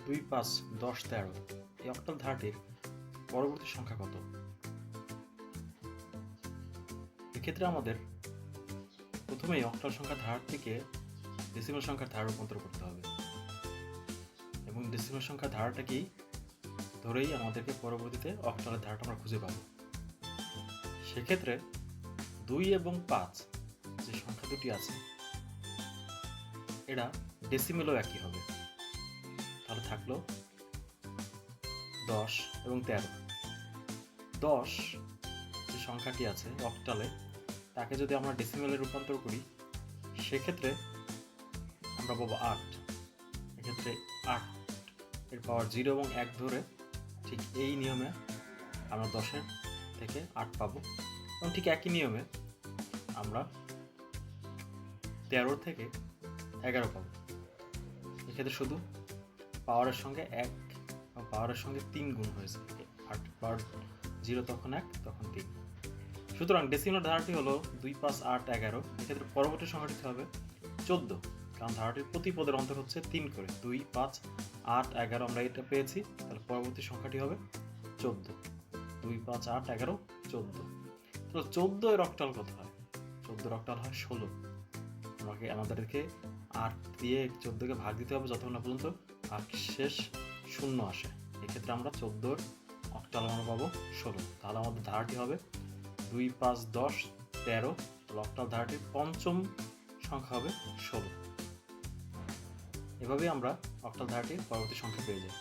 2, 5, 10, 13 এই অক্টাল ধারাটির পরবর্তী সংখ্যা কত? এক্ষেত্রে আমাদের প্রথমেই অক্টাল সংখ্যার ধারাটিকে ডেসিমাল সংখ্যার ধারায় রূপান্তর করতে হবে এবং ডেসিমাল সংখ্যার ধারাটাকেই ধরেই আমাদেরকে পরবর্তীতে অক্টালের ধারাটা আমরা খুঁজে পাবো। সেক্ষেত্রে 2 এবং 5 যে সংখ্যা দুটি আছে এরা ডেসিমেলও একই হবে। তাহলে থাকলো 10 এবং 13। 10 যে সংখ্যাটি আছে অক্টালে তাকে যদি আমরা ডেসিমেলে রূপান্তর করি সেক্ষেত্রে আমরা পাবো 8। এক্ষেত্রে 8 এর পাওয়ার 0 এবং 1 ধরে ঠিক এই নিয়মে আমরা 10-এর থেকে 8 পাবো এবং ঠিক একই নিয়মে আমরা 13 থেকে 11 পাবো। এক্ষেত্রে শুধু পাওয়ারের সঙ্গে 1 এবং পাওয়ারের সঙ্গে 3 গুণ হয়েছে। 8 পাওয়ার 0 তখন 1 তখন 3। সুতরাং ডেসিমাল ধারাটি হলো 2, 5, 8, 11। এক্ষেত্রে পরবর্তী সংখ্যাটি হবে 14, কারণ ধারাটির প্রতি পদের অন্তর হচ্ছে 3 করে। 2, 5, 8, 11 আমরা এটা পেয়েছি, তাহলে পরবর্তী সংখ্যাটি হবে 14। 2, 5, 8, 11, 14। তো 14 এর অক্টাল কত হয়? 14 এর অক্টাল হয় 16। আমাদেরকে 8 দিয়ে 14কে ভাগ দিতে হবে যতক্ষণ না পর্যন্ত ভাগশেষ 0 আসে। এক্ষেত্রে আমরা 14 অক্টাল আমরা পাবো 16। তাহলে আমাদের ধারাটি হবে 2, 5, 10, 13। অক্টাল ধারাটির পঞ্চম সংখ্যা হবে 16। এভাবেই আমরা অক্টাল ধারাটির পরবর্তী সংখ্যা পেয়ে যাই।